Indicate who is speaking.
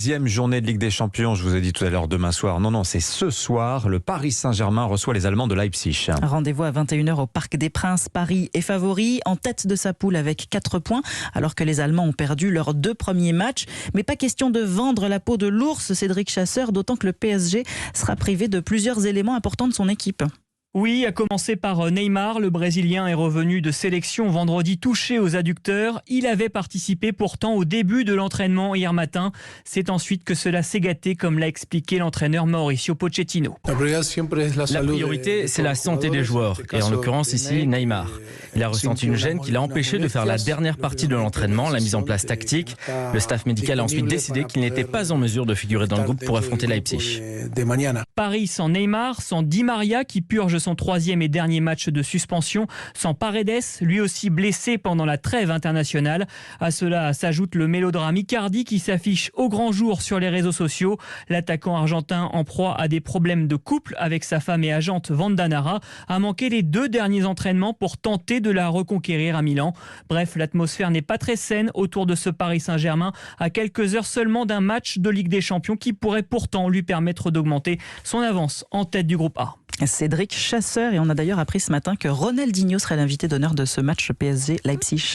Speaker 1: 10e journée de Ligue des Champions, je vous ai dit tout à l'heure demain soir. Non, c'est ce soir. Le Paris Saint-Germain reçoit les Allemands de Leipzig.
Speaker 2: Rendez-vous à 21h au Parc des Princes. Paris est favori, en tête de sa poule avec 4 points, alors que les Allemands ont perdu leurs 2 premiers matchs. Mais pas question de vendre la peau de l'ours, Cédric Chasseur, d'autant que le PSG sera privé de plusieurs éléments importants de son équipe.
Speaker 3: Oui, à commencer par Neymar, le Brésilien est revenu de sélection vendredi touché aux adducteurs. Il avait participé pourtant au début de l'entraînement hier matin. C'est ensuite que cela s'est gâté, comme l'a expliqué l'entraîneur Mauricio Pochettino.
Speaker 4: La priorité, c'est la santé des joueurs, et en l'occurrence ici Neymar. Il a ressenti une gêne qui l'a empêché de faire la dernière partie de l'entraînement, la mise en place tactique. Le staff médical a ensuite décidé qu'il n'était pas en mesure de figurer dans le groupe pour affronter Leipzig.
Speaker 3: Paris sans Neymar, sans Di Maria qui purge son 3e et dernier match de suspension, sans Paredes, lui aussi blessé pendant la trêve internationale. À cela s'ajoute le mélodrame Icardi qui s'affiche au grand jour sur les réseaux sociaux. L'attaquant argentin, en proie à des problèmes de couple avec sa femme et agente Wanda Nara, a manqué les 2 derniers entraînements pour tenter de la reconquérir à Milan. Bref, l'atmosphère n'est pas très saine autour de ce Paris Saint-Germain, à quelques heures seulement d'un match de Ligue des Champions qui pourrait pourtant lui permettre d'augmenter son avance en tête du groupe A.
Speaker 2: Cédric Chasseur, et on a d'ailleurs appris ce matin que Ronaldinho serait l'invité d'honneur de ce match PSG-Leipzig.